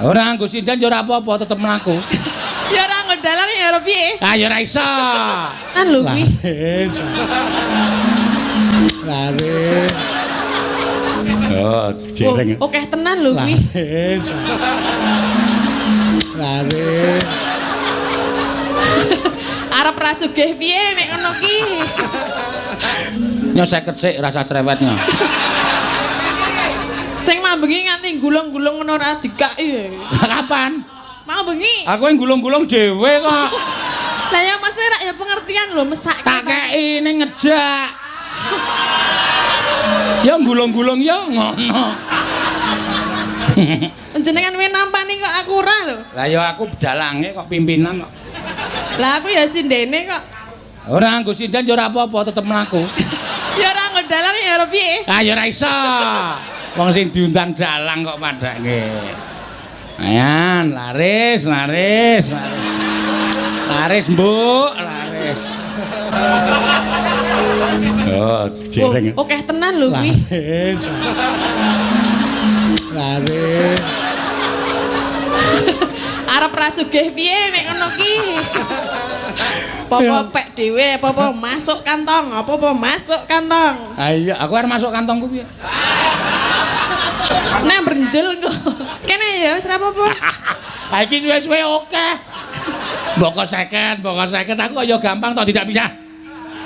Ora nggo sinden yo ora apa-apa tetep mlaku. Ya ora ngedalang ya ora piye? Ah ya ora iso. Kan lho kuwi. Laris. Oh, jereng. Oke tenan lho kuwi. Laris. Arep ra sugih piye nek ngono ki? Nyo 50 sik rasa cerewetnya. Sing mambengi nganti gulung-gulung ngono ora dikaki. Kapan? Mau bengi. Aku yang gulung-gulung dhewe kok. Lah ya Mas rak ya pengertian lho mesake. Tak kei ning ngejak. Ya gulung-gulung ya ngono. Jenengan wis nampani kok aku ora lho. Lah ya aku dalange kok pimpinan kok. Lah aku ya sindene kok. Ora nggo sinden yo ora apa-apa tetep mlaku. Ya ora ngedalang ya ora piye? Ah ya ora iso. Wong sing diundang dalang kok padake. Ayan, laris. Laris, Mbok, laris. Oh, jereng. Oke tenan lho kuwi. Laris. Arep ra sugih piye nek ngono ki? Apa pek dhewe, apa masuk kantong, apa masuk kantong. Ah iya, aku arep masuk kantongku piye? Nah brenjol kok. Kene ya wis ra apa-apa. Ha iki suwe-suwe oke. Mbok 50 aku kok ya gampang toh tidak bisa.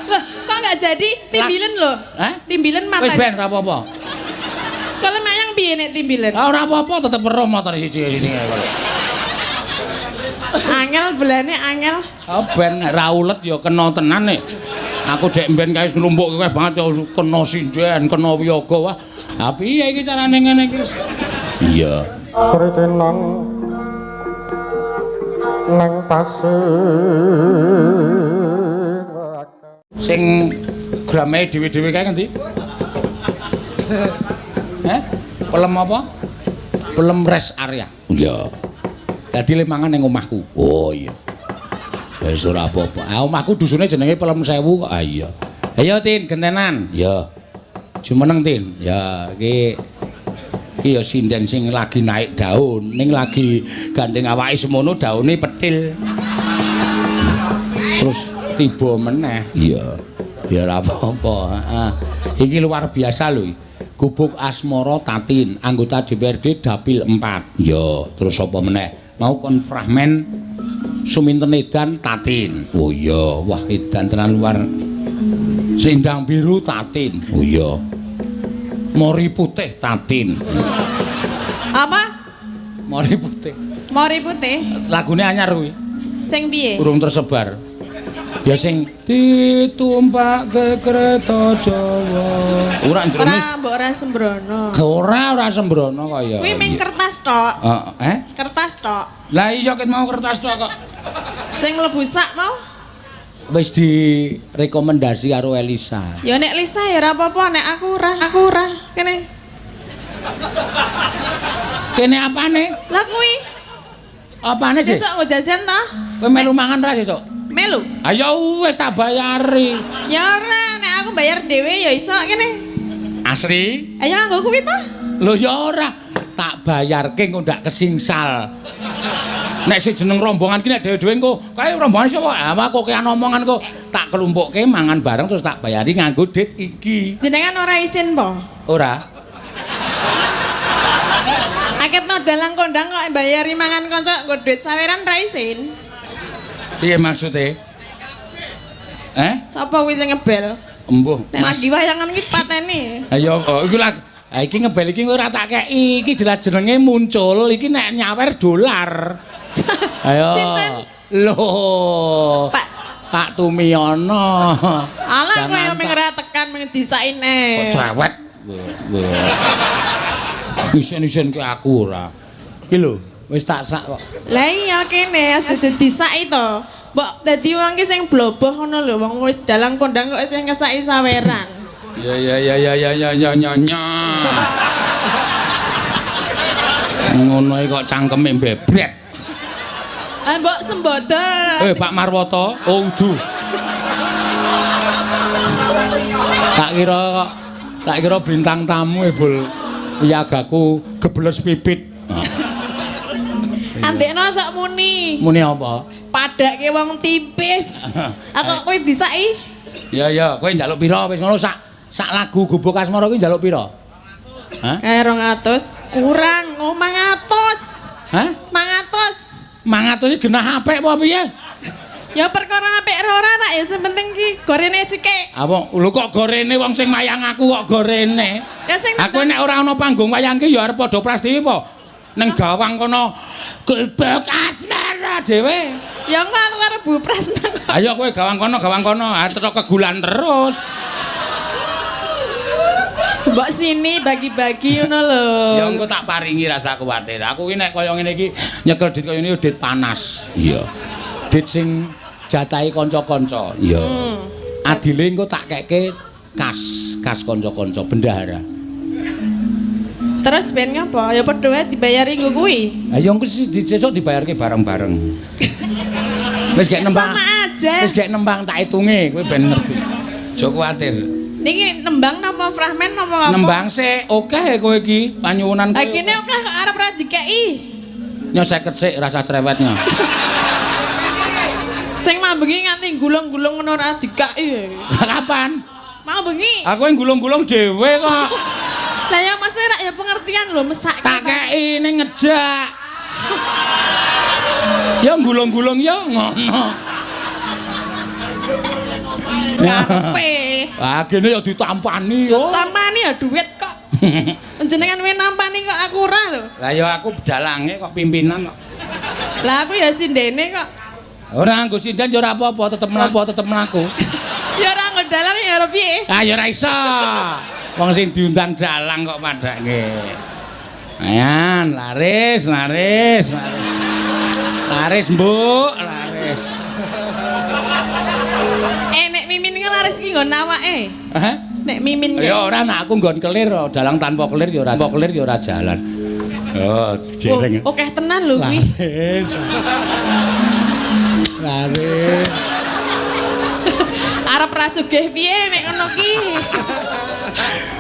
Loh, kok enggak jadi timbilen lho? Hah? Timbilen mata. Wis ben ora apa-apa. Kalau mayang piye nek timbilen? Ora apa-apa tetep weruh motor siji-siji kok. Angel belane angel. Oh ben ra ulet ya kena tenan nek. Aku dek mben kae nglumpuk kowe banget ya kena sinden, kena wiyaga wah. Ha piye iki carane ngene iki? Iya. Pritenan nang tasih Sing grame dhewe-dhewe kae ngendi? Pelem apa? Pelem rest area. Iya. Dadi le mangan ning omahku. Oh iya. Wis ora apa-apa. Ah omahku dusune jenenge Pelem Sewu kok. Ah iya. Ayo Tin, gentenan. Ya. Jumeneng Tin. Ya, iki ya sinden sing lagi naik daun, ning lagi gandeng awake semono daune petil. Terus tiba meneh. Iya. Ya ora apa-apa, heeh. Iki luar biasa lho. Gubuk Asmara Tatin, anggota DPRD Dapil 4. Ya, terus apa meneh? Mau konfrahmen Suminten Edan Tatin. Oh iya, wah edan tenan luar. Sindang Biru Tatin. Oh iya. Mori Putih Tatin. Apa? Mori Putih. Mori putih. Lagune anyar kuwi. Sing piye? Urung tersebar. Ya sing ditumpak ke kereta Jawa. Ora ndremes. Ora mbok ora sembrono. Ora sembrono kaya. Kuwi ming kertas tok. Kertas tok. Lah iya ket mau kertas tok kok. Sing mlebu sak mau? Wis direkomendasi karo Elisa. Ya nek Lisa ya ora apa-apa, nek aku ora. Kene. Kene apane? Lah kuwi. Apane sih? Sesuk nggo jajan ta? Kowe melu mangan ra sesuk? Melu. Ayo wis tak bayari. Ya ora, nek aku bayar dhewe ya iso kene. Asri? Ayo nggo kuwi ta? Lho ya ora. Tak bayarke engko ndak kesingsal. Nek sing jeneng rombongan ki nek dhewe-dhewe engko kae rombongan sapa? Ah aku kean omongan kok tak kelumpukke mangan bareng terus tak bayari nganggo dit iki. Jenengan ora isin po? Ora. Aketno dalang kondang kok bayari mangan kanca nggo duit saweran ra isin. Piye maksude? Sapa kuwi sing ngebel? Embuh. Nek lagi wayangan iki pateni. Ayo iku lah. Ha iki ngebel iki ora tak keki. Iki jelas jenenge muncul. Iki nek nyawer dolar. Ayo. Sinten? Loh. Pak Tumiono. Alah kowe yo ming ora tekan ming disaine. Kok cerewet. Isen-isen ki aku ora. Iki lho, wis tak sak kok. Lah iya kene aja disaki to. Mbok dadi wong ki sing bloboh ngono lho, wong wis dalang kondang kok sing ngesaki saweran. Ya. Ngono iki kok cangkeme mbebret. Ah mbok sembodo. Pak Marwoto, oh udu. Tak kira bintang tamu bol piyagaku gebles pipit. Andekno sok muni. Muni apa? Padake wong tipis. Aku kowe disaki? Ya, kowe njaluk pira wis ngono sak lagu Gubuk Asmara kuwi njaluk pira? Hah? 200. Kurang 500. Hah? 500. 500 iki genah apik apa piye? Ya perkara apik ora nak ya sing penting ki gorene sithik. Apa lho kok gorene wong sing mayang aku kok gorene? Ya sing aku nek ora ana panggung wayang ki ya arep padha prastiwi apa? Ning gawang kono Gubuk Asmara dhewe. Ya engko aku arep bupras nang. Ayo kowe gawang kono, terus kegulan terus. Mbok sini bagi-bagi ngono lho. Ya engko tak paringi rasa kuwatir. Aku ki nek kaya ngene iki nyekel dit kaya ngene dit panas. Iya. Dit sing jatahi kanca-kanca. Iya. Adile engko tak keke kas kanca-kanca bendahara. Terus ben ngapa? Ya padha wae dibayari nggo kuwi. Ha ya engko sesuk dibayarke bareng-bareng. Wis gek nembang. Sama aja. Wis gek nembang tak hitunge, kowe ben ngerti. Aja kuwatir. Niki nembang napa fragmen napa apa? Nembang sik akeh kowe iki panyuwunan. Ha kene akeh kok arep ra dikeki. Nya 50 sik rasa cerewetnya. Sing mambengi nganti gulung-gulung ngono ora dikeki. Kapan? Mau bengi. Aku yang gulung-gulung dhewe kok. Lah ya Mas rak ya pengertian lho mesak. Tak kei ning ngejak. Ya gulung-gulung ya ngono. Kape. Ah kene ya ditampani yo. Tampani ya duit kok. Jenengan we nampani kok aku ora lho. Lah ya aku dalange kok pimpinan kok. Lah aku ya sindene kok. Ora nggo sinden yo ora apa-apa, tetep mlaku. Ya ora nggo dalang ya ora piye. Ah ya ora iso. Wong sing diundang dalang kok padake. Ayan, laris. Laris, Mbok, laris. Nek mimin ki laris ki nggon awake. Hah? Nek mimin ki. Ya ora nek aku nggon kelir, dalang tanpa kelir ya ora jalan. Oh, jereng. Akeh tenan lho kuwi. Laris. Arep ra sugih piye nek ngono ki?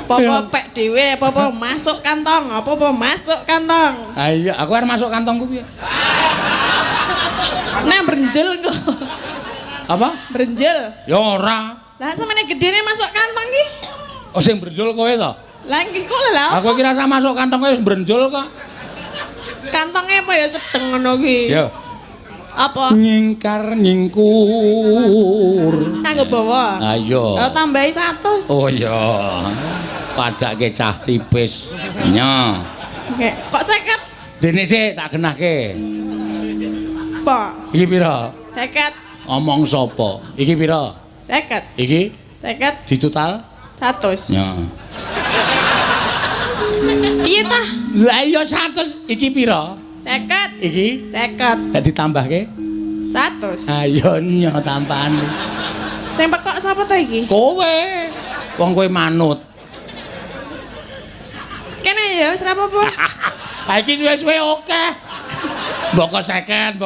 Apa pek dhewe, apa masuk kantong, apa masuk kantong. Ah iya, aku arep masuk kantongku piye? Nah brenjel kok. Apa? Brenjel. Ya ora. Lah samene gedene masuk kantong ki. Oh sing brenjol kowe to? Lah iki kok lho. Aku kira rasa masuk kantong kowe wis brenjol kok. Kantongnya apa ya sedeng ngono ki? Ya. Apa? Nyingkar nyingkur. Kanggo bawa. Ayo. Oh tambahi 100. Oh iya. Padake cah tipis. Nya. Oke. Kok 50? Dene sik tak genahke. Apa? Iki pira? 50. Omong sapa? Iki pira? 50. Iki 50 ditotal 100. ya. Piye tah? Lah iya 100 iki pira? 50. Iki 50. gak ditambahke? 100. Ayo nya tambahan. Sing pekok sapa ta iki? Kowe. Wong kowe manut. Kene ya wis ra apa-apa. Ha iki suwe-suwe akeh. Mbok 50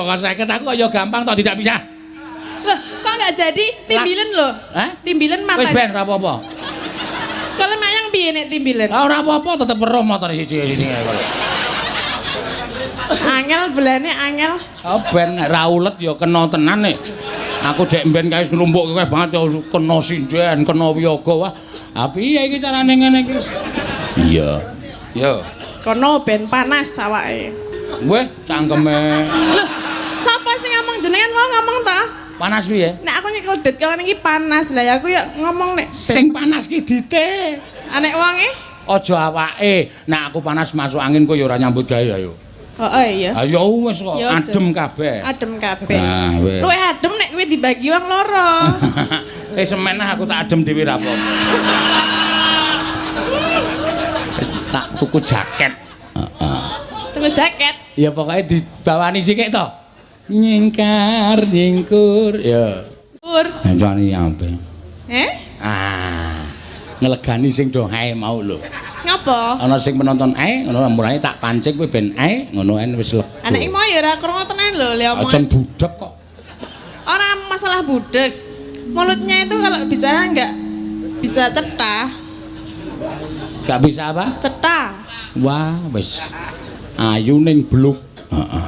aku kaya gampang toh tidak bisa. Loh, kok enggak jadi? Timbilen lho. Hah? Timbilen mata. Wis ben ora apa-apa. Kalau mayang piye nek timbilen? Ora apa-apa tetep weruh motor siji-siji kok. Angel belane angel. Oh ben ra ulet ya kena tenan nek. Aku dek mben kae nglumpuk kowe banget ya kena sinden, kena wiyaga wah. Ha piye iki carane ngene iki? Iya. Yo. Kono ben panas awake. Weh, cangkeme. Loh, sapa sing ngomong jenengan mau ngomong ta? Panas piye? Nek aku nyekel dit kene iki panas. Lah ya aku ya ngomong nek Sing panas ki dite. anek wonge. Aja awake. Nek aku panas masuk angin kowe ya ora nyambut gawe ayo. Heeh iya. Ayo wis kok Ya, adem kabeh. Adem kabeh. Nah, wis. Luwih adem nek kowe dibagi wong loro. Semenah aku tak adem dhewe ra apa. Wis tak tuku jaket. Tuku jaket. Ya pokoknya dibawani sithik to. Nyingkar nyingkur ya. Pur. Jane ampe. Ngelegani sing do ae mau lho. Ngapa? Ana sing penonton ae ngono mulane tak pancing kowe ben ae ngono wis lega. Anak iki mau ya ora krungu tenan lho le omongan. Aja budek kok. Ora masalah budek. Mulutnya itu kalau bicara enggak bisa cetah. Gak bisa apa? Cetah. Wah, wis ayu ning bluk. Heeh.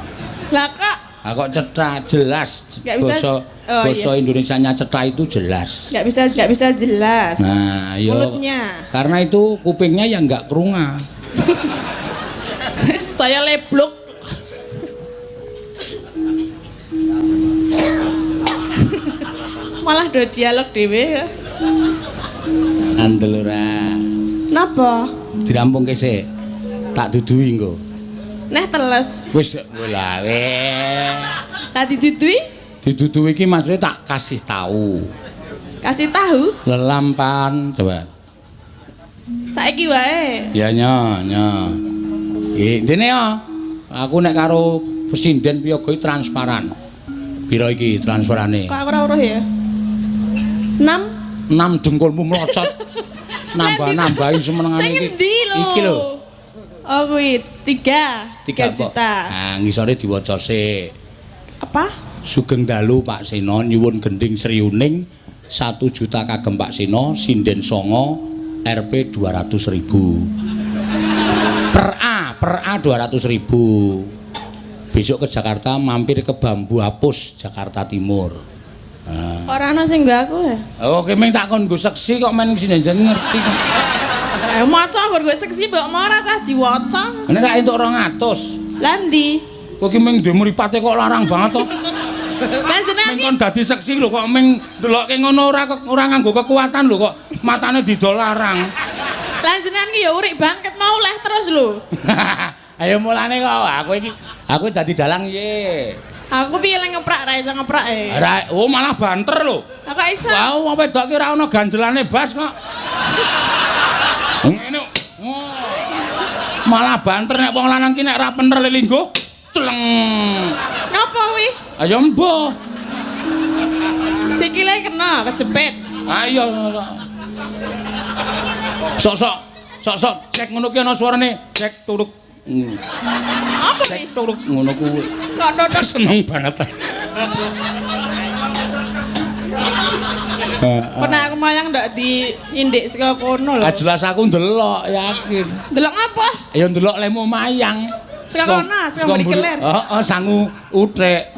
Lah kok kok cetha jelas. Nggak bisa. Basa Indonesianya cetha itu jelas. Nggak bisa jelas. Nah, yo. Mulutnya. Karena itu kupingnya yang nggak kerunga. Saya leblok. Malah do dialog dhewe ya. Andel ora. Napa? Dirampungke sik. Tak duduhi engko. Neh teles. Wis lah weh. Lah didudui? Diduduhi iki maksudnya tak kasih tahu. Kasih tahu? Lelampan coba. Saiki wae. Ya nya. Dene ya. Aku nek karo Presiden Piyoga transparan. Piro iki transferane? Kok aku ora weruh ya? 6 dengkulmu mlocot. Nambah-nambahi semenengane iki. Sing endi lho? Iki lho. Oh kuwi 3 juta. Nah, ngisore diwaca sik. Apa? Sugeng dalu Pak Seno nyuwun gending Sriuning 1 juta kagem Pak Seno sinden songo Rp 200.000. Per A 200.000. Besok ke Jakarta mampir ke Bambu Apus Jakarta Timur. Nah. Ora ana sing nggo aku ya. Oh, kemeng tak kon nggo seksi kok men sing ngerti kok. Maca nggo seksi mbok mau ora usah diwaca. Nek tak entuk 200. Lah ndi? Kok ki meng ndhe mripate kok larang banget to. Lah jenengan Meng kon dadi seksi lho kok meng ndelokke ngono ora nganggo kekuatan lho kok matane didol larang. Lah jenengan ki ya urik bangket mau leh terus lho. Ayo mulane kok aku dadi dalang ye. Aku piye lek ngeprak ra iso ngeprak e. Oh malah banter lho. Lah kok iso? Wah, wong wedok ki ora ana ganjelane bas kok. Ngene. Malah banter nek wong lanang ki nek ra bener lelinggo, celeng. Napa kuwi? Ayo mbah. Sikile kena kejepit. Ayo. Sok cek ngono ki ana suarane, cek turuk. Apa iki? Cek turuk ngono kuwi. Kok totok Seneng banget. Pernah aku mayang ndak diindik saka kono lho. Jelas aku ndelok yakin. Delok apa? Ya ndelok lemu mayang. Saka kono, saka mburi kelir. Heeh, sangu utrek.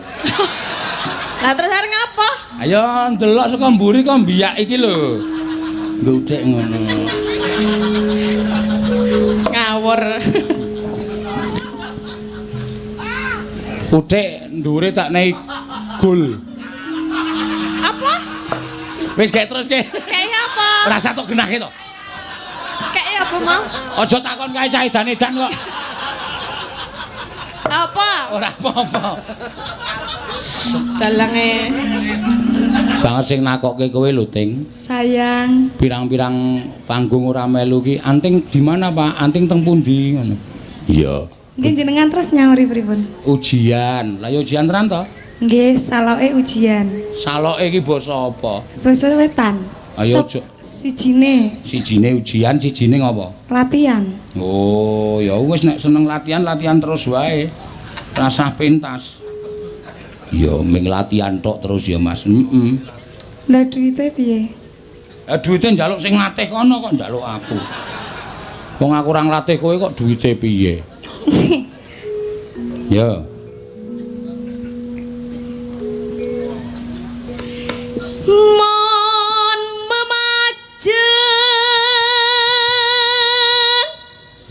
Lah terus arep ngapa? Ayo ndelok saka mburi kok mbiyak iki lho. Nggo utrek ngono. Ngawur. Utrek ndure tak naik gul. Apa? Wis gek terus ke. Kayak apa? Rasa tok genahke to. Kayak apa mau? Aja takon kae cah edan-edan kok. Apa? Ora apa-apa. Dalange. Banget sing nakokke kowe lho, Ting. Sayang. Pirang-pirang panggung ora melu ki. Anting di mana, Pak? Anting teng pundi ngono. Iya. Nggih jenengan terus nyauri pripun? Ujian. Lah ya ujian tenan to? Nggih, saloke ujian. Saloke iki basa apa? Basa wetan. Ayo aja. Sijine Sijine ujian, sijine ngopo? latihan. Oh, ya wis nek seneng latihan terus wae. Rasah pentas. Ya ming latihan tok terus ya, Mas. Lah duwite piye? Duwite njaluk sing latih kono kok njaluk aku. Wong aku ora nglatih kowe kok duwite piye? Ya. Mon memajen.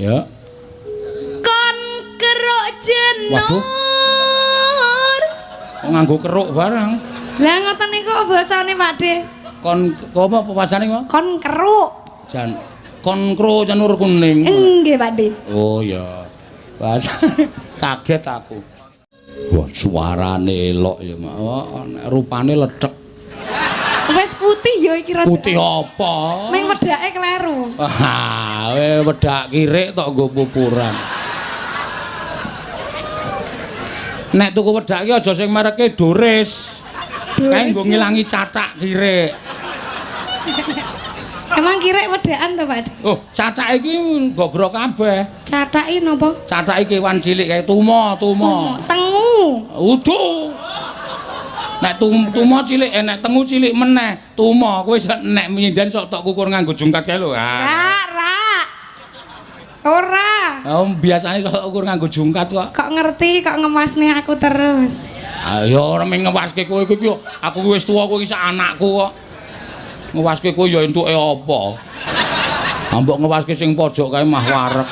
Ya. Kon keruk jenor. Waduh. Kok nganggo keruk barang. Lah ngoten niku basane Pakde. Kon apa pasane kok? Kon keruk. Jan kon kro janur kuning. Nggih Pakde. Oh ya. Bahasa kaget aku. Wah, suarane elok ya, Mak. Oh, rupane ledek. Wes putih ya iki rada. Putih apa? Ming wedake kleru. Ah, wedak kirik tok nggo pupuran. Nek tuku wedak ki aja sing mereke Doris. Kae nggo ngilangi catak kirik. Emang kirek wedakan to, Pakde? Oh, catak iki gogro kabeh. Cataki napa? Catak iki kewan cilik kae tumo. Tengu. Udu. Nek tumo cilik, nek tengu cilik meneh. Tumo kowe nek nyindan sok tok kukur nganggo jungkat kae lho. Rak. Ora. Oh, biasane sok ukur nganggo jungkat kok. Kok ngerti kok ngemasne aku terus. Ya ora mung ngewaske kowe iki aku wis tuwa kowe iki sak anakku kok. Ngewaske kowe ya entuke apa? Ambok ngewaske sing pojok kae mah wareg.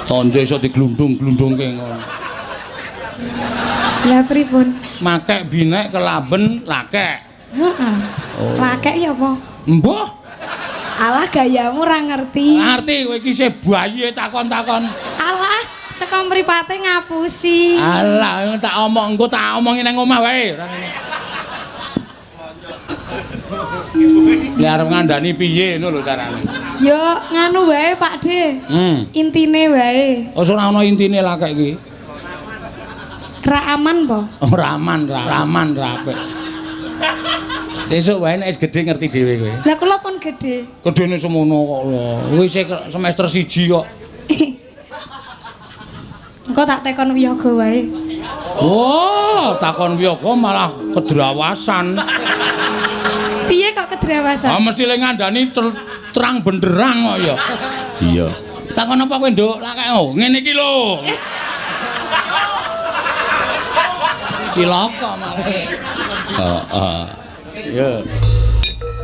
Tonjo iso diglundung-glundungke ngono. Lah pripun? Makek binek kelamben lakek. Heeh. Lakek ya apa? Mbah. Alah gayamu ora ngerti. Ngerti kowe iki isih bayi takon-takon. Alah, saka mripate ngapusi. Alah, tak omong engko tak omongi nang omah wae. Ora ngene. Ya arep ngandani piye ngono lho carane. Ya nganu wae Pak De. Intine wae. Oh, ora ana intine lakek iki. Ra aman po? Ora aman, ra apik. Sesuk wae nek wis gedhe ngerti dhewe kowe. Lah kula pun gedhe. Gedhene semono kok lho. Kowe isih semester 1 kok. Engko tak tekon wiyaga wae. Oh, takon wiyaga malah kedrawasan. Piye kok kedrawasan? Ah mesti le ngandani terang benderang kok ya. Iya. Takon apa kowe, Nduk? Lah kae oh, ngene iki lho. Cilaka malah. Heeh. Ya.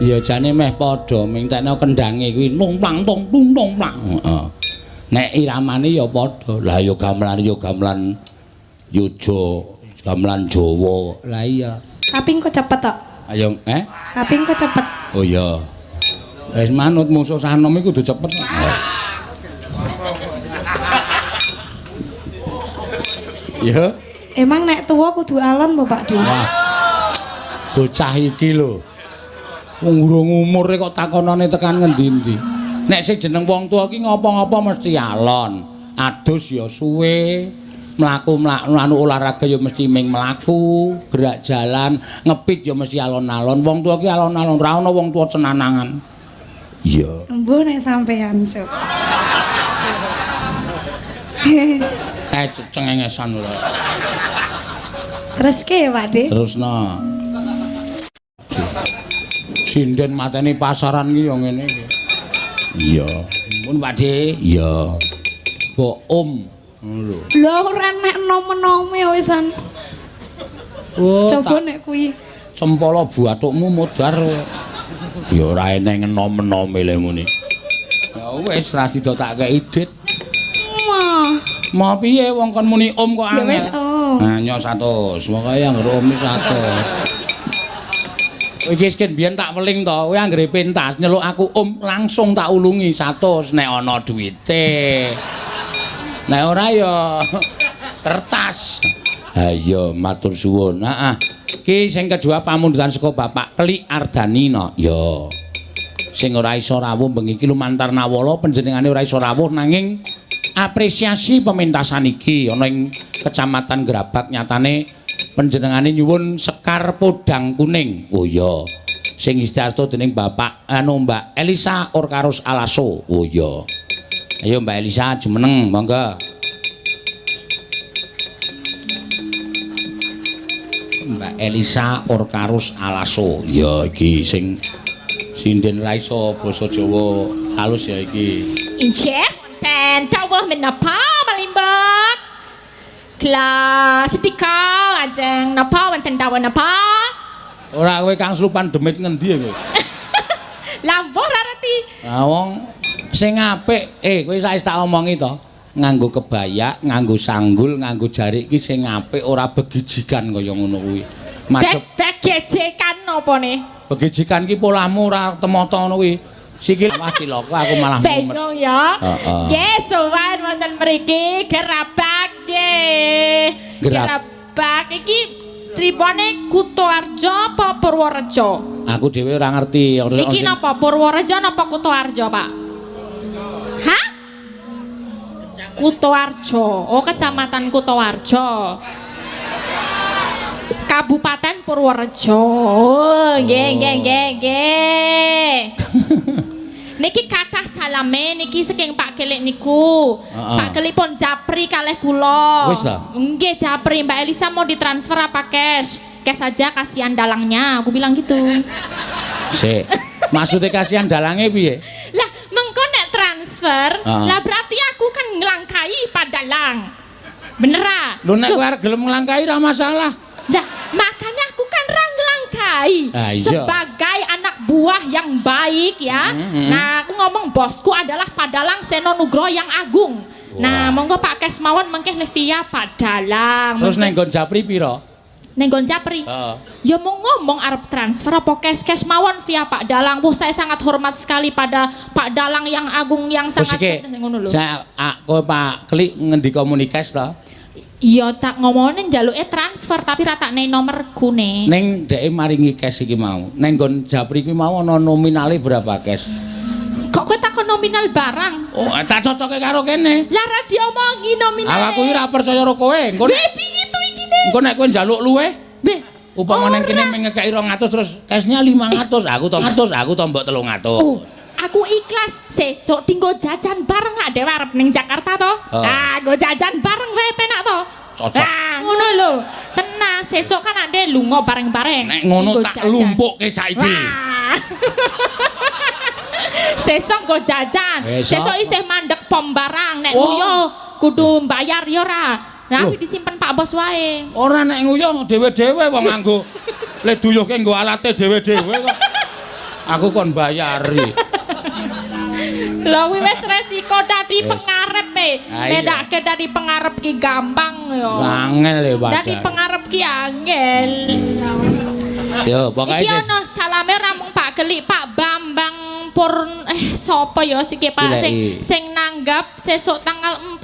Ya jane meh padha mingtekno kendange kuwi numplang tong plang. Heeh. Nek iramane ya padha. Lah ya gamelan Yojo, gamelan Jawa. Lah iya. Tapi engko cepet tok. Ayo, Tapi engko cepet. Oh iya. Wis manut musuh sanom iku kudu cepet. Ya. Emang nek tuwa kudu alon apa Pak De? Wah. Bocah iki lho. Wong urung umure kok takonane tekan ngendi-endi. Nek sing jeneng wong tuwa iki ngopo-ngopo mesti alon. Adus ya suwe. Mlaku anu olahraga ya mesti ming mlaku, gerak jalan, ngepit ya mesti alon-alon. Wong tuwa ki alon-alon, ora ana wong tuwa cenanangan. Iya. Embuh nek sampean, Cuk. Cengengesan lho. Terus ke Pak De? Terusno. Sinden mateni pasaran ki ya ngene iki. Iya. Mun Pak De? Iya. Mbok Om. Lho. Lho ora nek nom-nome wisan. Oh, coba nek kuwi cempala bathukmu modar. Ya ora eneng enom-enome le muni. Ya wis ra sida tak kei dit. Mau piye wong kon muni om kok angel. Ya wis om. Nah nyok 100. Pokoke anggere om 100. Iki sken biyen tak weling to, kowe anggere pentas nyeluk aku om langsung tak ulungi 100 nek ana duwite. Nek ora ya kertas. Ha iya matur suwun. Heeh. Ki sing kedua pamundutan saka Bapak Klik Ardanina. Ya. Sing ora iso rawuh bengi iki lumantar nawala panjenengane ora iso rawuh nanging apresiasi pementasan iki ana ing Kecamatan Grabak nyatane panjenengane nyuwun sekar podang kuning. Oh iya. Sing istiasto dening Bapak Mbak Elisa Orkarus Alaso. Oh iya. Ayo Mbak Elisa jumeneng monggo. Mbak Elisa Orkarus Alaso. Ya iki sing sinden ra iso basa Jawa halus ya iki. Injek wonten dawuh menapa malimbak? Kelas 3 ajeng napa wonten dawuh napa? Ora kowe Kang Slupan demit ngendi kowe? Lampah ora ngerti. Lah wong sing apik kowe wis tak omongi to. Nganggo kebaya, nganggo sanggul, nganggo jarik iki sing apik ora begijikan kaya ngono kuwi. Begejekan napa ne? Begijikan ki polahmu ora temata ngono kuwi. Sikil wah cilaka aku malah mumet. Bengong ya. Nggih, sowan wonten mriki Grabak nggih. Grabak iki tribune Kutoarjo apa Purworejo? Aku dhewe ora ngerti. Iki napa Purworejo napa Kutoarjo, Pak? Hah? Kutoarjo. Oh, Kecamatan Kutoarjo. Kabupaten Purworejo. Oh, nggih. Niki kathah salame niki saking Pak Kelik niku. Pak Kelik pun japri kalih kula. Wis ta? Nggih, japri. Mbak Elisa mau ditransfer apa cash? Cash saja, kasihan dalangnya. Aku bilang gitu. Sik. Maksudnya kasihan dalange piye? Lah mengko nek transfer, lah berarti aku kan nglangkai padalang. Bener ah? Lho nek kowe arep gelem nglangkai ra masalah. Lah makanya aku kan ra nglangkai. Sebagai anak buah yang baik ya. Nah, aku ngomong bosku adalah Padalang Seno Nugroho yang agung. Nah, monggo Pak Kes mawon mengke via Padalang. Terus neng nggon Japri piro? Neng nggon Japri. Ya mau ngomong arep transfer apa kes mawon via Pak Dalang. Wah, saya sangat hormat sekali pada Pak Dalang yang agung yang sangat ngono lho. Saya kowe Pak Klik ngendi komunikasi to? Iya tak ngomongin njaluke transfer tapi ra tak nei nomorku ne. Neng dhek maringi cash iki mau. Neng nggon Japri iki mau ana nominale berapa cash? Kok kowe takon nominal barang? Oh, tak cocoke karo kene. Lah ra diomongi nominal. Aku iki ra percaya karo kowe. Engko piye to iki ne? Engko nek kowe njaluk luweh, Beh, upama nang kene ngekeki 200 terus cashnya 500, aku to mbok 300. Oh, aku ikhlas. Sesuk tinggo jajan bareng gak dhewe arep ning Jakarta to. Ah, go jajan bareng wae penak to. Cocok. Ah, ngono lho. Tenang, sesuk kan ade lunga bareng-bareng. Nek ngono tak lumpukke saiki. Sesuk go jajan. Sesuk isih mandek pom barang nek nguyo kudu bayar ya ora. Nah, aku disimpen Pak Bos wae. Ora nek nguyo dhewe-dhewe wong nganggo le duyuhke nggo alate dhewe-dhewe kok. Aku kon bayari. Lha wis resiko dadi pengarep bedake dari pengarep ki gampang yo. Angel ya padha. Dadi pengarep ki angel. Yo, pokoke iki ono salame ora mung Pak Gelik, Pak Bambang sapa ya siki Pak sing nanggap sesuk tanggal 4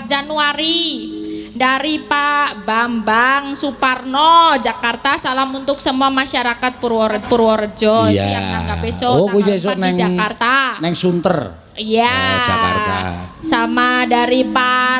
Januari dari Pak Bambang Suparno Jakarta. Salam untuk semua masyarakat Purworejo yang nanggap besok tanggal 4 di Jakarta. Neng Sunter. Iya. Jakarta. Sama dari Pak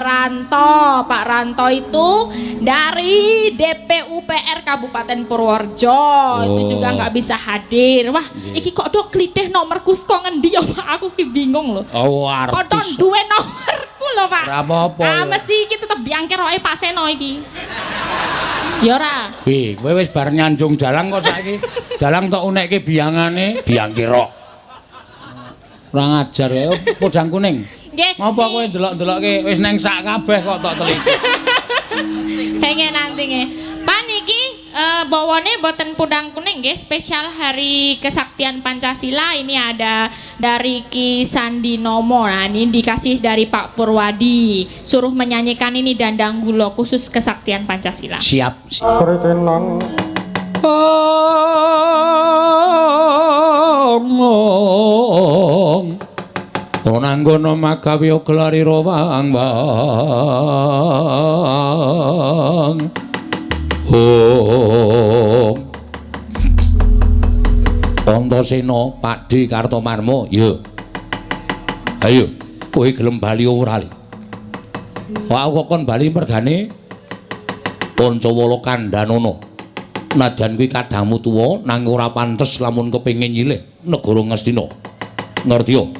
Ranto itu dari DPUPR Kabupaten Purworejo itu juga nggak bisa hadir. Wah, iki kok do klitih nomorku kok ngendi ya Pak? Aku ki bingung loh. Oh, artis. Kodon duwe nomorku loh Pak. Ora apa-apa. Ah, mesti iki tetep biangke roke Pak Seno iki. Ya ora. Kowe wis bar nyanjung dalang kok saiki. Dalang tok unekke biangane biangke rok. Kurang ajar ya, podang kuning. Ngopo kowe ndelok-ndelokke wis neng sak kabeh kok tok teliti. Pengen nanti nggih. Pak niki bawane boten podang kuning nggih, spesial Hari Kesaktian Pancasila ini ada dari Ki Sandi Nomo. Nah, ini dikasih dari Pak Purwadi. Suruh menyanyikan ini Dandang Gulo khusus Kesaktian Pancasila. Siap. Ngomong onanggono makawya klarira wang Antasena Pakdi Kartomarma ya ayo kowe gelem bali ora li aku kon bali mergane Pancawala Kandhanana najan kuwi kadangmu tuwa nanging ora pantes lamun kepengin nyilih negara Ngastina. Ngerti yo?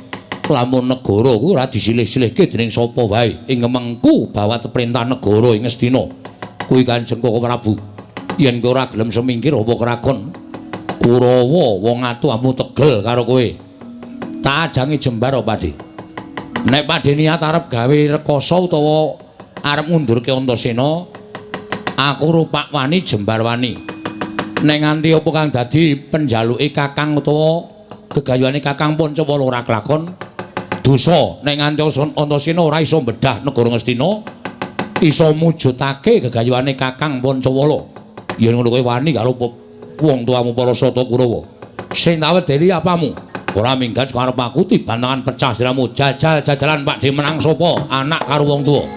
Lamun negara kuwi ora disilih-silihke dening sapa wae ing mengku bawat perintah negara ing Ngastina. Kuwi Kanjeng Koko Prabu. Yen kowe ora gelem semingkir apa krakon Kurawa wong atuhmu tegel karo kowe. Tak ajangi jembar apa Pakde. Nek Pakde niat arep gawe rekoso utawa arep ngundurke Antasena, aku rupak wani jembar wani. Nek nganti apa kang dadi penjaluke Kakang utawa gegayuhane Kakang Pancawala ora kelakon dosa. Nek nganti Antasena ora iso mbedah negara Ngastina, iso mujudake gegayuhane Kakang Pancawala. Yen ngono kowe wani karo wong tuamu Parasata Kurawa. Sing tak wedeli apamu? Ora minggat karep aku tibantangan pecah siramu. Jajal-jajalan Pakde menang sapa? Anak karo wong tuwa.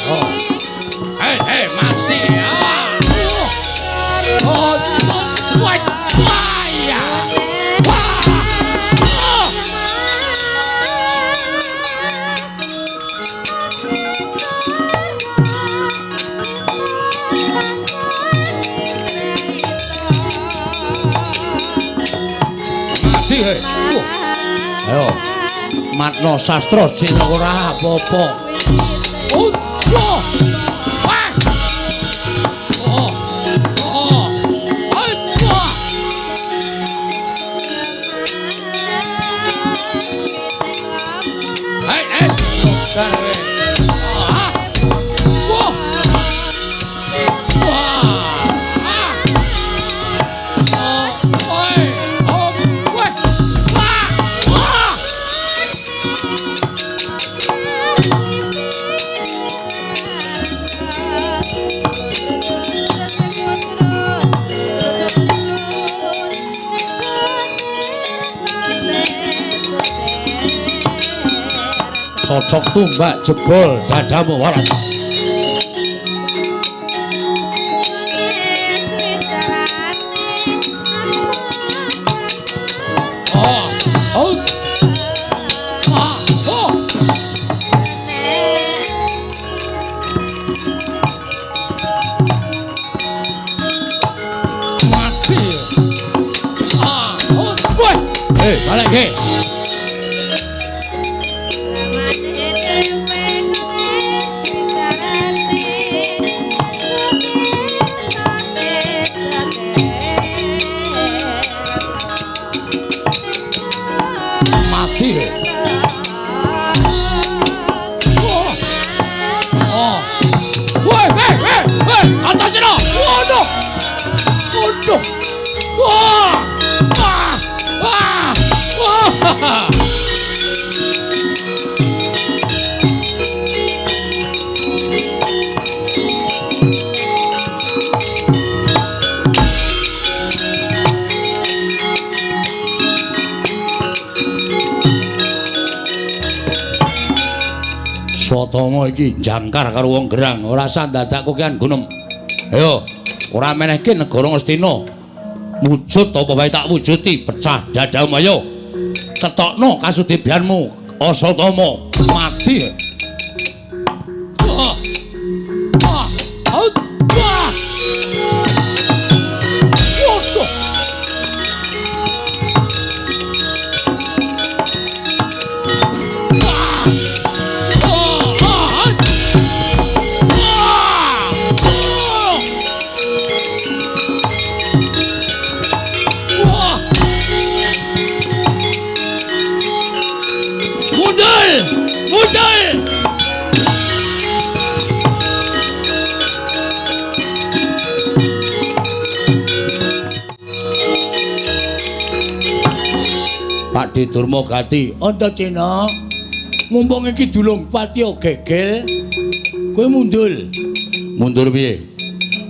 Hei, mati. Mati, hei. Ayo. Matno sastra sing ora apa-apa. Cocok tumbak jebol dadamu waras. Mati. Balik ke. Swatama iki jangkar karo wong gerang, ora usah ndadak kokean gunem. Ayo, ora menehke negara Ngastina. Wujud apa wae tak wujuti, pecah dadamu ayo. Ketokno kasudibianmu, Asatama mati. Pakde Durmagati, Antaséna. Mumpung iki dulung Patya gegel, kowe mundul. Mundur piye?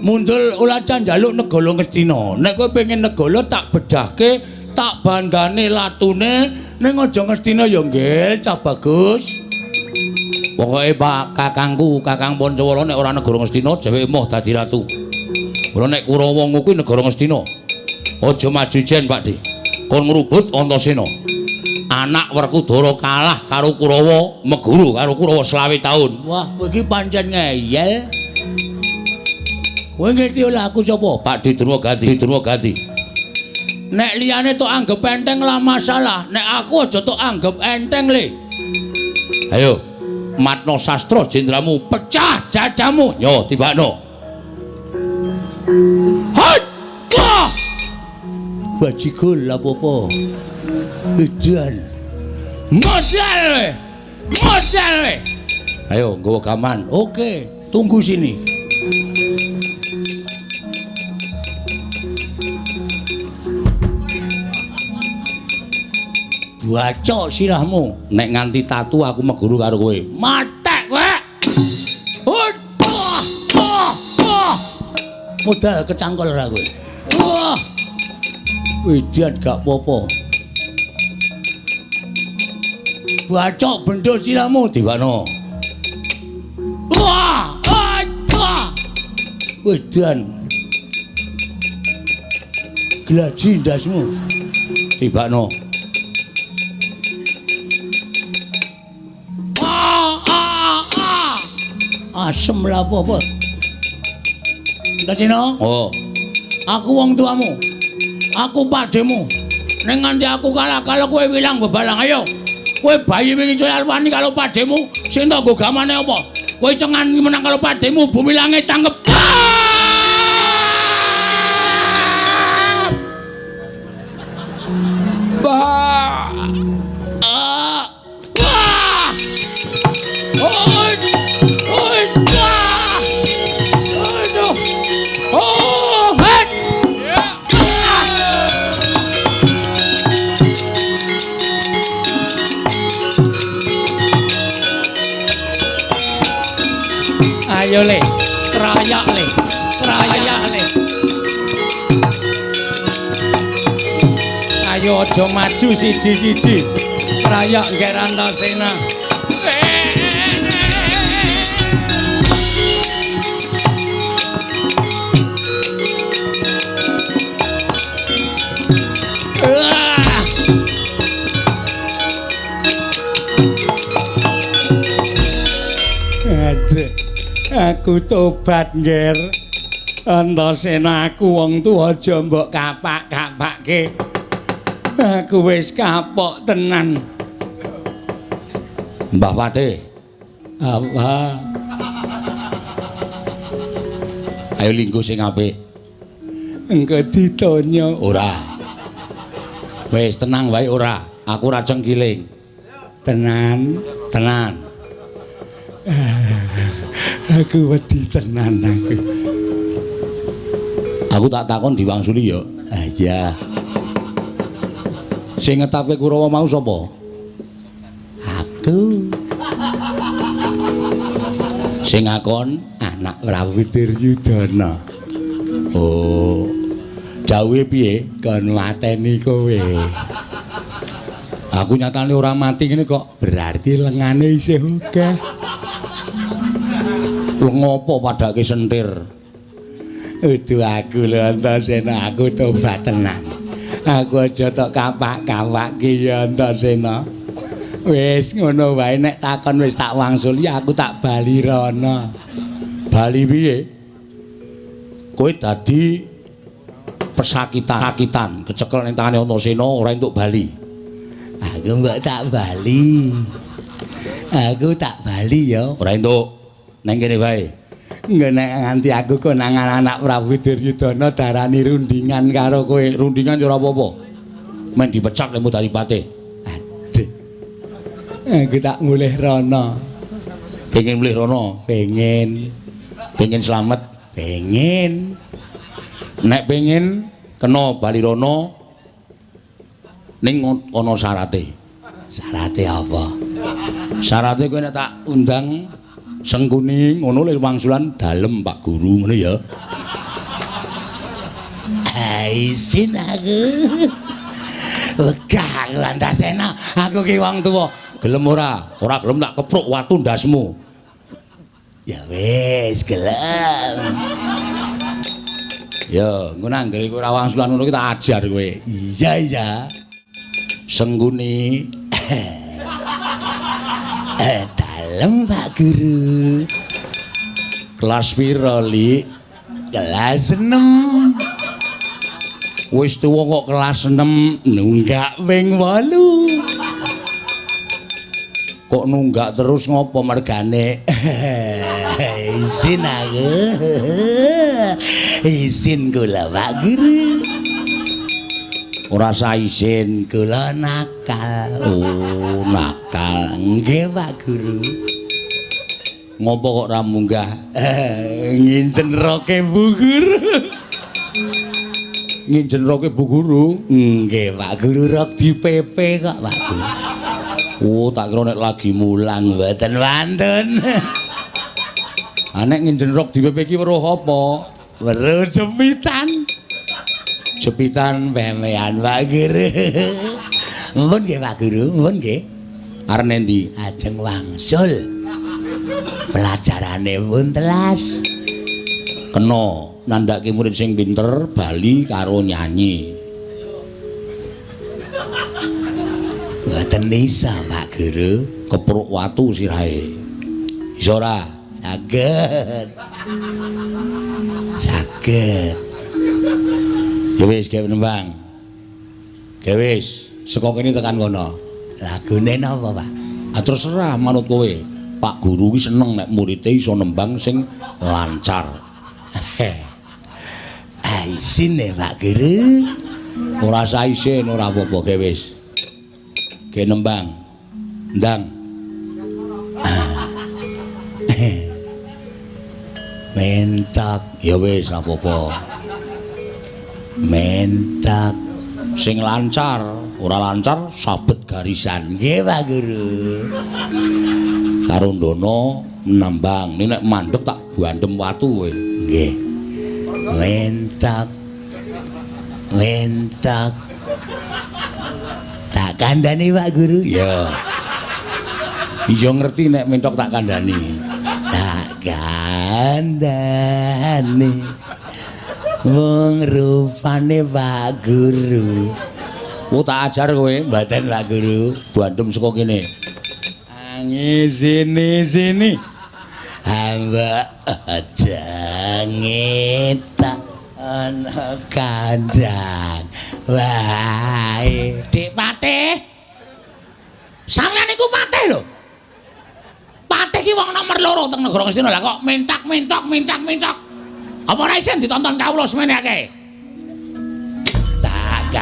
Mundul ora can njaluk negara Ngastina. Nek kowe pengen negara tak bedahke, tak bandane latune ning aja Ngastina ya nggih, cah bagus. Pokoke Pak kakangku, Kakang Pancawala nek ora negara Ngastina dheweke emoh dadi ratu. Ora nek Kurawa kuwi negara Ngastina. Aja maju jen, Pakde. Kon ngrubut Antaséna. Anak Werkudara kalah karo Kurawa, meguru karo Kurawa 20 taun. Wah, kowe iki pancen ngeyel. Kowe ngerti ora aku sapa? Pakde Durmagati. Nek liyane tok anggap enteng lah masalah, nek aku aja tok anggap enteng le. Ayo, matno sastra jendramu, pecah dadamu. Yo, tibakno. Hai! Wah! Bajigol apa-apa. Edan. Modal we. Ayo, nggawa gaman. Oke, tunggu sini. Baca sirahmu. Nek nganti tatu aku meguru karo kowe. Matek kowe. Modal kecangkol ra kowe. Wah. Edan gak apa-apa. Bacok bendho sirahmu Dewano. Wah! Wedan. Glaji ndasmu. Tibakno. Asem lah apa-apa. Dacino? Oh. Aku wong tuamu. Aku pademu. Ning nganti aku kalah kalau kowe wilang bebalang ayo. Kowe bayi wingi coyal wani kalau pademu sing tak nggo gamane apa? Kowe cengan menang kalau pademu bumi langit tanggep. Bah. Ayo le, kerayak le. Ayo aja maju siji-siji. Kerayak ngger Antasena. Aduh. Aku tobat ngger Antasena aku wong tuwa aja mbok kapak-kapakke aku wis kapok tenan Mbah Pate apa ayo linggo sing apik engko ditanya ora wis tenang wae ora aku ora cengkiling tenan aku wedi tenan aku tak takon diwangsuli ya iya sing ngetapke Kurawa mau sapa aku sing ngakon anak Prabu Duryudana oh dawuhe piye kon mateni kowe aku nyatane ora mati ngene kok berarti lengane isih akeh ngopo padake sentir udu aku lho Antasena aku tobat tenan aku aja tok kapak-kapakke ya Antasena wis ngono wae nek takon wis tak wangsuli aku tak bali rono bali piye kowe dadi pesakitan kecekel ning tangane Antasena ora entuk bali aku mbok tak bali ya ora entuk neng kene wae. Engko nek nganti aku konangan anak Prabu Duryudana darani rundingan karo kowe. Rundingan ya ora apa-apa. Men dipecat lemu dadi patih. Aduh. Aku tak mulih rono. Pengen mulih rono? Pengen. Pengen slamet? Pengen. Nek pengen kena bali rono ning ana syarate. Syarate apa? Syarate kowe nek tak undang Sengkuni ngono le wangsulan dalem Pak Guru ngono ya. Isin aku. Wegah Antasena, aku ki wong tuwa. Gelem ora? Ora gelem tak kepruk watu ndasmu. Ya wis, gelem. Ya, engko nang nggere kowe ora wangsulan ngono ki tak ajar kowe. Iya. Sengkuni. Dalem Pak Guru. Kelas piro, Li? Kelas 6. Wis tuwa kok kelas 6 nunggak ping 8. Kok nunggak terus ngopo mergane? Isin aku. Isin kula Pak Guru. Ora sa isin kula nakal. Oh, nakal. Nggih Pak Guru. Ngopo kok ra munggah? Nginjen roke Bu Guru. Nginjen roke Bu Guru. Nggih Pak Guru rok dipepe kok Pak Guru. Oh, tak kira nek lagi mulang mboten wantun. Nek nginjen rok dipepe iki weruh apa? Weruh jepitan. Jepitan pemean Pak Guru. Mumpun nggih Pak Guru, mumpun nggih. Arep endi? Ajeng wangsul. Pelajarane pun telas. Kena nandhake murid sing pinter bali karo nyanyi. Mboten isa, Pak Guru, kepruk watu sirahe. Iso ora? Saged. Saged. Ya wis gawe nembang. Gawe wis, saka kene tekan kono. Lagune napa, Pak? Ah terserah manut kowe. Pak Guru ki seneng nek muridé iso nembang sing lancar. Isine Pak Guru. Ora usah isin, ora apa-apa gawe wis. Gawe nembang. Ndang. Mentak, ya wis ora apa-apa. Mentak sing lancar, ora lancar sabet garisan. Nggih Pak Guru. Karo ndono nembang, nek mandeg tak bandem watu kowe. Nggih. Mentak. Mentak. Tak kandhani Pak Guru. Ya. Iya ngerti nek mentok tak kandhani. Tak kandhani. Wong rupane Pak Guru. Oh tak ajar kowe, mboten Pak Guru. Bandem saka kene. Sini. Hamba aja ngetak ana kandhang. Wae, Dik Patih. Sampeyan iku patih lho. Patih ki wong nomor 2 teng negara Ngastina. Lah kok mentak. Apa ora isin ditonton kawula semene akeh? Tak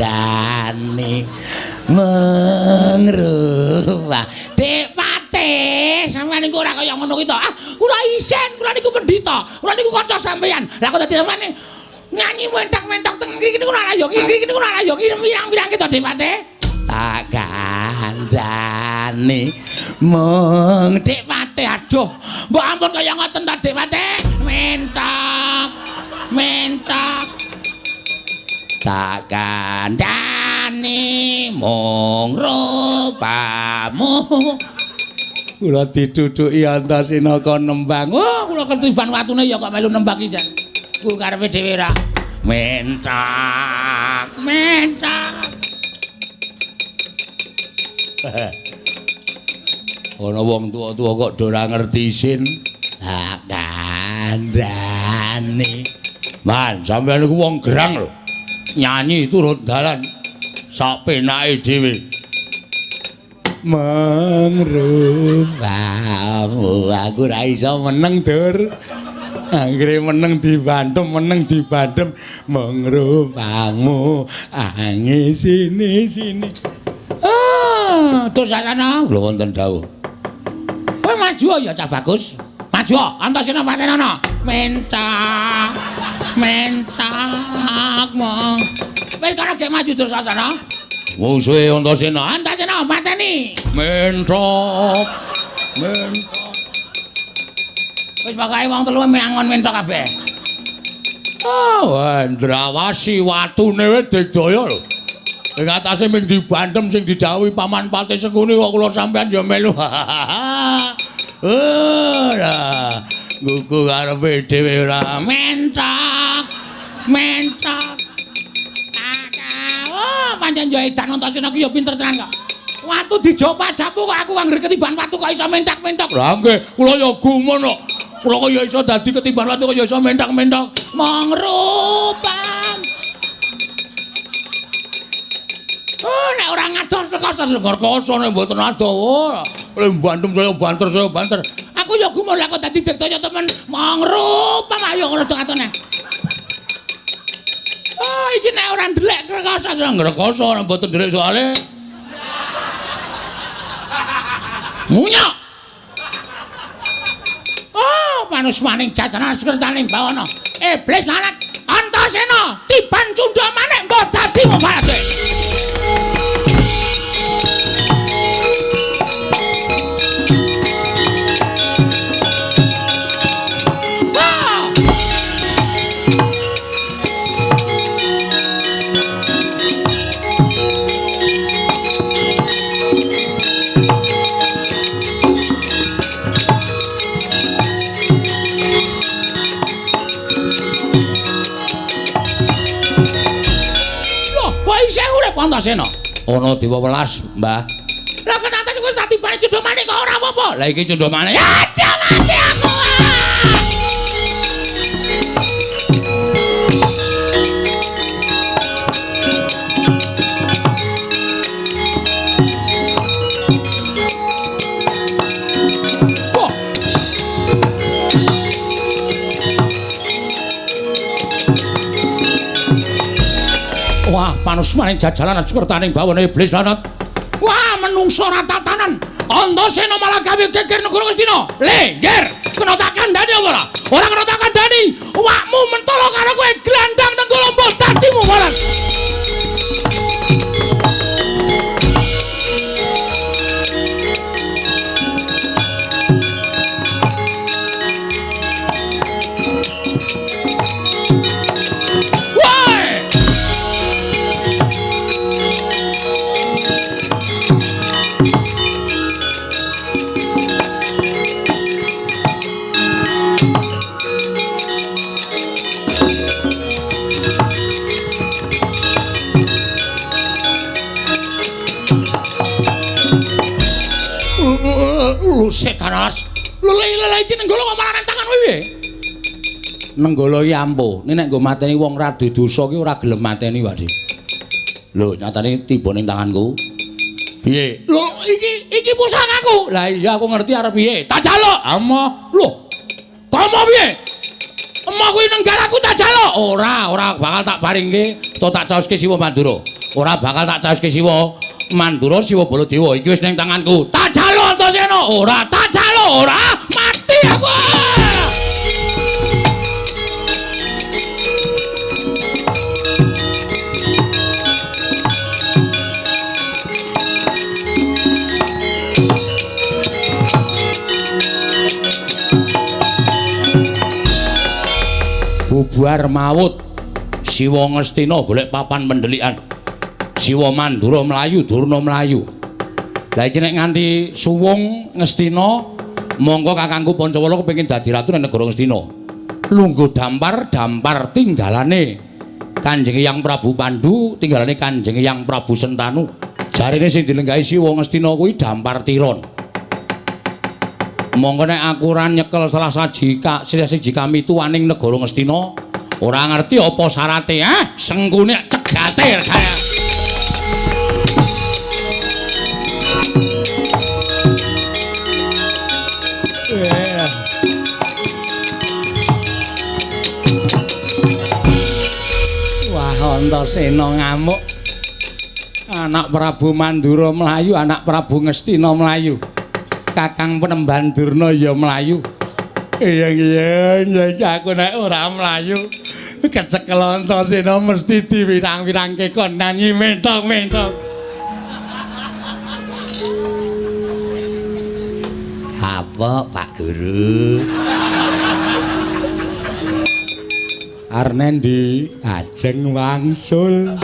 kandhani mengrupa. Dik Patih, sampeyan niku ora kaya ngono ki to. Ah, kula isin, kula niku pendhita. Kula niku kanca sampeyan. Lah kok dadi sampeyan nyanyi mentak teng iki niku ora yo ki pirang-pirang ki to Dik Patih. Tak kandhani mung Dik Patih. Aduh, mbok ampun kaya ngoten ta Dik Patih. Mentak. Tak kandhani mung rupamu. Kula diduduki Antasena kon nembang. Oh, kula ketiban watune ya kok melu nembang iki jan. Ku karepe dhewe ra. Mentak. Ana wong tuwa-tuwa kok do ora ngerti isin. Tak kandhani. Man, sampeyan iku wong gerang lho. Nyanyi turut dalan sak penake dhewe. Mangrupamu aku ora iso meneng dur. Anggere meneng dibandem mangrupamu ange sini. Ah, tur sasana lho wonten dawuh. Kowe maju ya Cah Bagus. Maju Antasena Patenana. Mentak. Wis kana gek maju tur sasana. Musuhe Antasena pateni. Mentok. Wis pokoke wong telu menangon mentok kabeh. Oh, Andrawasi watune wis digdaya lho. Ing atase ming dibandem sing didhawuhi Paman Patih Sekuni kok kula sampean ya melu. Ora. Gugu karepe dhewe ora mentok. Oh, pancen yo edan Antasena ki yo pinter tenan kok. Watu dijopajapu kok aku anggere ketiban watu kok iso mentak-mentak. Lah nggih, kula yo gumun kok. Kula kok yo iso dadi ketiban watu kok yo iso mentak-mentak. Mangrupang. Oh, nek ora ngados sekor koso nek mboten adoh. Oleh bantum saya banter. Aku yo gumun lah kok dadi dikdaya temen. Mangrupang ayo ngono katone. Oh, iki nek ora ndelek rekoso ngrekoso nek mboten ndelek soalé. Munyok. Oh, manus maning jajanan sekretaning bawana. Iblis lanat Antasena tiban cundha manik mbok dadi ngombalake. apa Antasena? Ana dewa welas, Mbah. Lah kenapa kok tak tibane cendha manik kok ora apa-apa? Lah iki cendha manik. Aja mati aku. Wah, panusmaning jajalan sukertaning bawana iblis lanat. Wah, menungso ratatanan. Antasena malah gawe geger negara Ngastina. Lengger, kena tak kandhani apa ora? Ora kena tak kandhani. Awakmu mentolo karo kowe glandang nang lomba dadimu barang. Setanas. Lele iki nenggala kok malah tangan kowe piye? Nenggala iki ampuh. Nek nggo mateni wong radu dosa ki ora gelem mateni, Pak. Lho, nyatane tiba ning tanganku. Piye? Lho, iki pusakaku. Lah iya aku ngerti arep piye. Tak jaluk. Amah. Lho. Komo piye? Emah kuwi nenggalaku tak jaluk. Ora bakal tak paringke, to tak caoske Siwa Mandura. Ora bakal tak caoske Siwa Mandura Siwa Baladewa. Iki wis ning tanganku. Tak jaluk Antasena. Ora tak jaluk, ora mati aku. Bubar maut Siwa Ngastina golek papan pendelikan. Siwa Mandura mlayu, Durna mlayu. Lah iki nek nganti suwung Ngastina, monggo kakangku Pancawala kepengin dadi ratu ning negara Ngastina. Lungguh dampar tinggalane Kanjeng Hyang Prabu Pandhu, tinggalane Kanjeng Hyang Prabu Sentanu. Jarine sing dilenggahi Siwa Ngastina kuwi dampar tiron. Monggo nek aku ora nyekel salah siji kami tuwaning negara Ngastina, ora ngerti apa syarate, sengkune cegate kaya. Wah, Antasena ngamuk. Anak Prabu Mandura mlayu, anak Prabu Ngastina mlayu. Kakang Penemban Durna ya mlayu. Iya aku nek ora mlayu kecekel Antasena mesti diwirang-wirangke kon nyanyi mentok-mentok. Apa Pak Guru? Arnendi ajeng wangsul.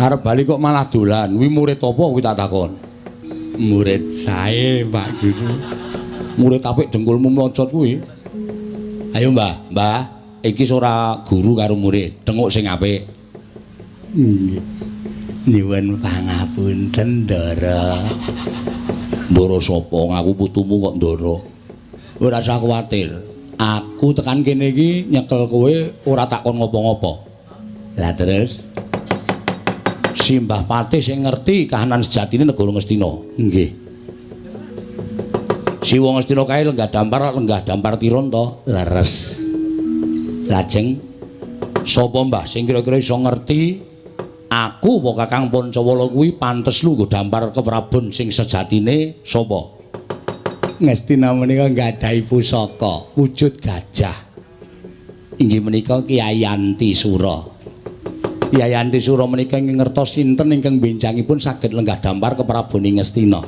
Arep bali kok malah dolan. Kuwi murid apa kuwi tak takon? Murid sae, Pak Guru. Murid apik dengkulmu mlocot kuwi. Ayo, Mbah, iki ora guru karo murid, denguk sing apik. Nggih. Nyuwun pangapunten, Ndara. Ndara sapa? Ngaku putumu kok Ndara. Ora usah kuwatir. Aku tekan kene iki nyekel kowe ora takon ngopo-ngopo. Lah terus Simbah Patih sing ngerti kahanan sejatine negara Ngastina. Nggih. Siwa Ngastina kae lenggah dampar tiron to, leres. Lajeng sapa Mbah sing kira-kira iso ngerti aku apa Kakang Pancawala kuwi pantes lu nggo dampar keprabon sing sejatine sapa? Ngastina menika nggadahi pusaka wujud gajah. Inggih menika Kyai Antisura. Kyai Antisura menika ingkang ngertos sinten ingkang benjangipun saged lenggah dampar kepraboning Ngastina.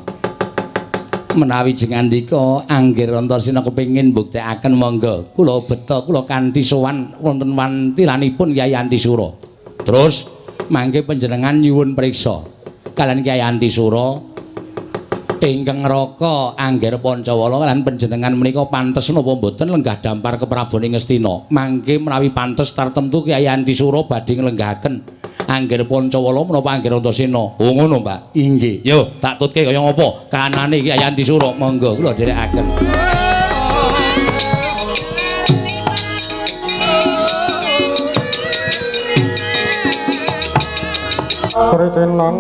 Menawi jengandika anggir Antasena kepengin mbuktekaken monggo kula beta kula kanthi sowan wonten wantilanipun Kyai Antisura. Terus mangke panjenengan nyuwun priksa kalian Kyai Antisura ingkang ngraka anggir Pancawala lan panjenengan menika pantes napa mboten lenggah dampar kepraboning Ngastina. Mangke menawi pantes tartemtu Kyai Antisura badhe nglenggahaken Angger Pancawala menapa angger Antasena? Oh ngono, Mbak. Inggih. Yo, tak tutke kaya ngapa? Kanane iki Ayanti Sura. Monggo kula dherekaken. Sritenan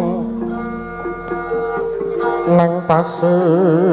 nang tasih